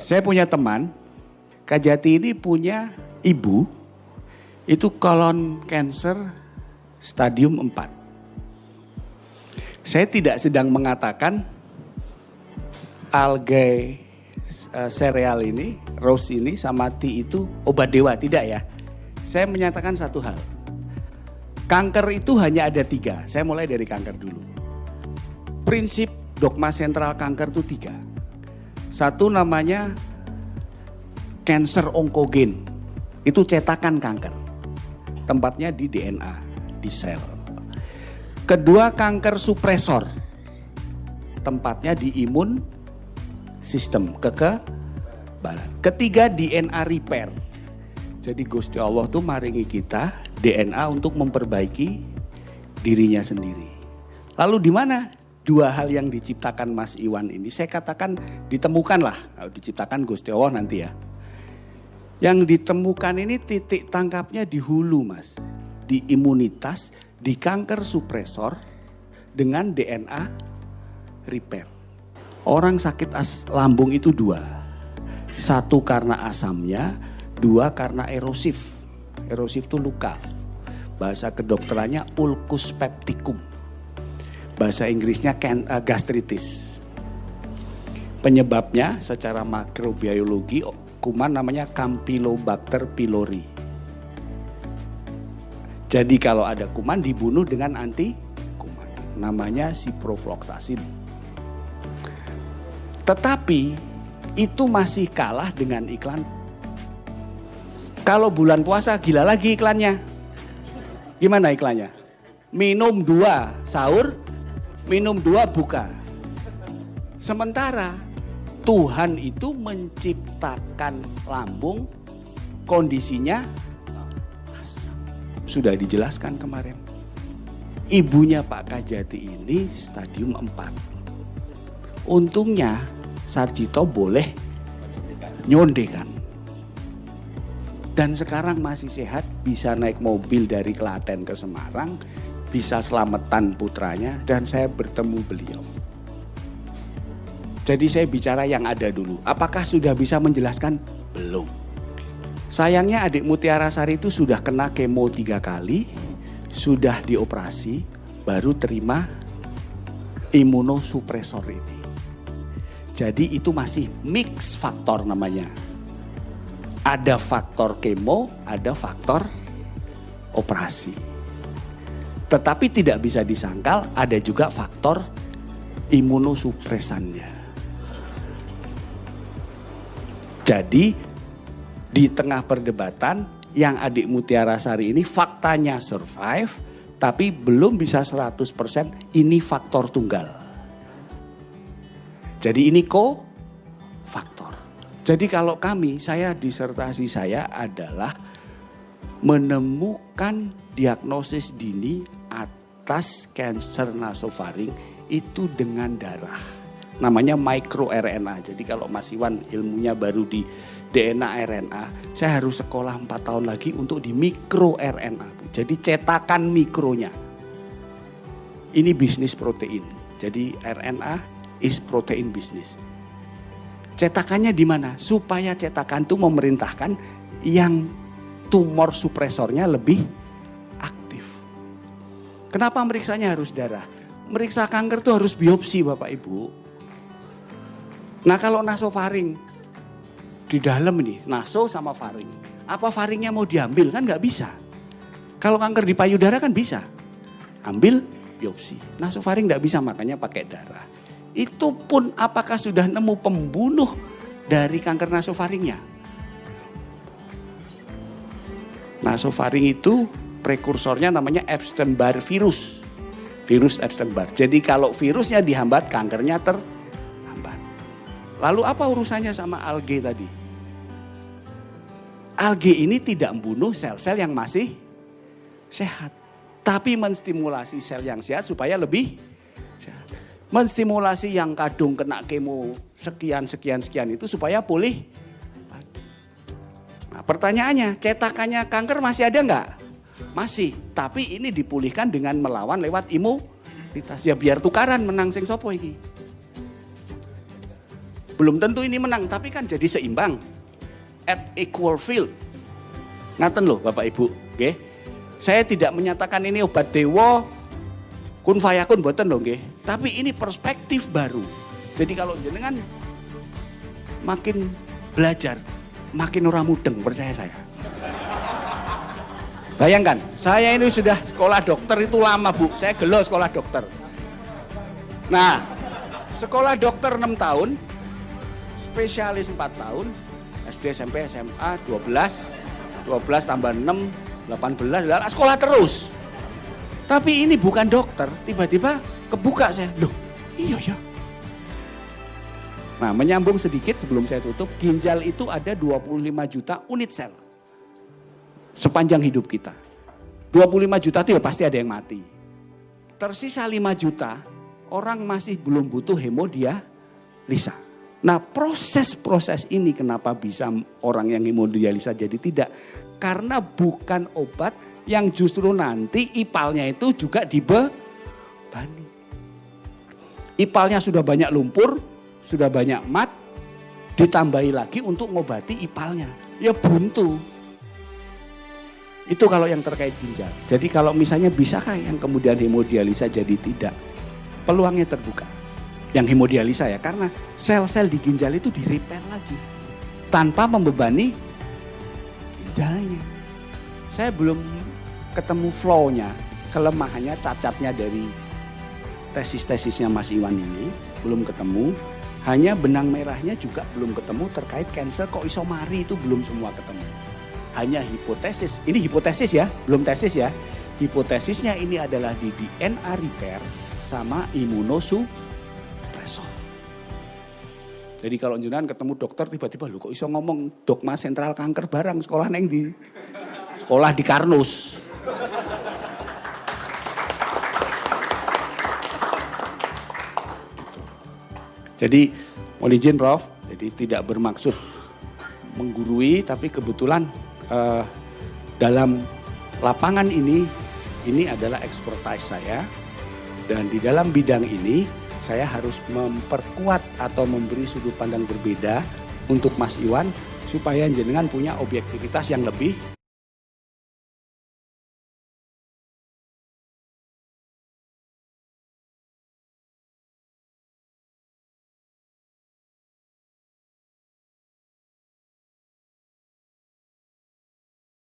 Saya punya teman, Kak Jati ini punya ibu, itu colon cancer stadium 4. Saya tidak sedang mengatakan algae sereal ini, rose ini sama tea itu obat dewa, tidak ya. Saya menyatakan satu hal, kanker itu hanya ada 3, saya mulai dari kanker dulu. Prinsip dogma sentral kanker itu 3. Satu namanya cancer onkogen, itu cetakan kanker. Tempatnya di DNA, di sel. Kedua kanker supresor, tempatnya di imun sistem, kekebalan. Ketiga DNA repair. Jadi Gusti Allah tuh maringi kita DNA untuk memperbaiki dirinya sendiri. Lalu di mana 2 hal yang diciptakan Mas Iwan ini? Saya katakan ditemukan lah, diciptakan Gusti Allah nanti ya. Yang ditemukan ini titik tangkapnya di hulu Mas. Di imunitas, di kanker supresor dengan DNA repair. Orang sakit lambung itu 2. 1 karena asamnya, 2 karena erosif. Erosif itu luka. Bahasa kedokterannya ulcus pepticum. Bahasa Inggrisnya gastritis. Penyebabnya secara makrobiologi kuman namanya Campylobacter pylori. Jadi kalau ada kuman dibunuh dengan anti kuman. Namanya ciprofloxacin. Tetapi itu masih kalah dengan iklan. Kalau bulan puasa gila lagi iklannya. Gimana iklannya? Minum 2 sahur, minum 2 buka. Sementara Tuhan itu menciptakan lambung kondisinya sudah dijelaskan kemarin. Ibunya Pak Kajati ini stadium 4. Untungnya Sarjito boleh nyondekan. Dan sekarang masih sehat, bisa naik mobil dari Klaten ke Semarang, bisa selamatan putranya, dan saya bertemu beliau. Jadi saya bicara yang ada dulu. Apakah sudah bisa menjelaskan? Belum. Sayangnya adik Mutiara Sari itu sudah kena kemo 3 kali, sudah dioperasi, baru terima imunosupresor ini. Jadi itu masih mix faktor namanya. Ada faktor kemo, ada faktor operasi. Tetapi tidak bisa disangkal ada juga faktor imunosupresannya. Jadi di tengah perdebatan yang adik Mutiara Sari ini faktanya survive, tapi belum bisa 100% ini faktor tunggal. Jadi ini faktor. Jadi kalau saya disertasi saya adalah menemukan diagnosis dini atas kanker nasofaring itu dengan darah. Namanya microRNA. Jadi kalau Mas Iwan ilmunya baru di DNA RNA, saya harus sekolah 4 tahun lagi untuk di mikroRNA. Jadi cetakan mikronya. Ini bisnis protein. Jadi RNA is protein business. Cetakannya di mana? Supaya cetakan itu memerintahkan yang tumor supresornya lebih aktif. Kenapa meriksanya harus darah? Meriksa kanker itu harus biopsi Bapak Ibu. Nah kalau nasofaring di dalam ini, naso sama faring. Apa faringnya mau diambil? Kan gak bisa. Kalau kanker di payudara kan bisa. Ambil biopsi. Nasofaring gak bisa, makanya pakai darah. Itu pun apakah sudah nemu pembunuh dari kanker nasofaringnya? Nasofaring itu prekursornya namanya Epstein-Barr virus. Virus Epstein-Barr. Jadi kalau virusnya dihambat, kankernya terhambat. Lalu apa urusannya sama algae tadi? Algae ini tidak membunuh sel-sel yang masih sehat. Tapi menstimulasi sel yang sehat supaya lebih sehat. Menstimulasi yang kadung kena kemo sekian itu supaya pulih. Nah pertanyaannya, cetakannya kanker masih ada nggak? Masih, tapi ini dipulihkan dengan melawan lewat imunitas. Ya biar tukaran menang sing sopo iki. Belum tentu ini menang, tapi kan jadi seimbang. At equal field. Ngaten loh Bapak Ibu. Nggih. Saya tidak menyatakan ini obat dewa, kun fayakun boten loh nggih. Tapi ini perspektif baru. Jadi kalau jenengan makin belajar, makin ora mudeng, percaya saya. Bayangkan, saya ini sudah sekolah dokter itu lama Bu, saya gelo sekolah dokter. Nah, sekolah dokter 6 tahun, spesialis 4 tahun, SD, SMP, SMA 12 tambah 6, 18, sekolah terus. Tapi ini bukan dokter, tiba-tiba kebuka saya, loh iya ya. Nah, menyambung sedikit sebelum saya tutup, ginjal itu ada 25 juta unit sel. Sepanjang hidup kita. 25 juta itu ya pasti ada yang mati. Tersisa 5 juta, orang masih belum butuh hemodialisa. Nah, proses-proses ini kenapa bisa orang yang hemodialisa jadi tidak? Karena bukan obat yang justru nanti ipalnya itu juga dibebani. Ipalnya sudah banyak lumpur, sudah banyak mat, ditambahi lagi untuk ngobati ipalnya. Ya buntu. Itu kalau yang terkait ginjal. Jadi kalau misalnya bisakah yang kemudian hemodialisa jadi tidak? Peluangnya terbuka. Yang hemodialisa ya, karena sel-sel di ginjal itu di-repair lagi. Tanpa membebani ginjalnya. Saya belum ketemu flow-nya, kelemahannya, cacatnya dari tesis-tesisnya Mas Iwan ini. Belum ketemu. Hanya benang merahnya juga belum ketemu terkait cancer kok iso mari itu belum semua ketemu. Hanya hipotesis, ini hipotesis ya, belum tesis ya. Hipotesisnya ini adalah di DNA repair sama imunosupresor. Jadi kalau jenengan ketemu dokter tiba-tiba lu kok iso ngomong dogma sentral kanker barang sekolah neng di sekolah di Karnus. Jadi mohon izin Prof, jadi tidak bermaksud menggurui tapi kebetulan dalam lapangan ini adalah expertise saya dan di dalam bidang ini saya harus memperkuat atau memberi sudut pandang berbeda untuk Mas Iwan supaya jenengan punya objektivitas yang lebih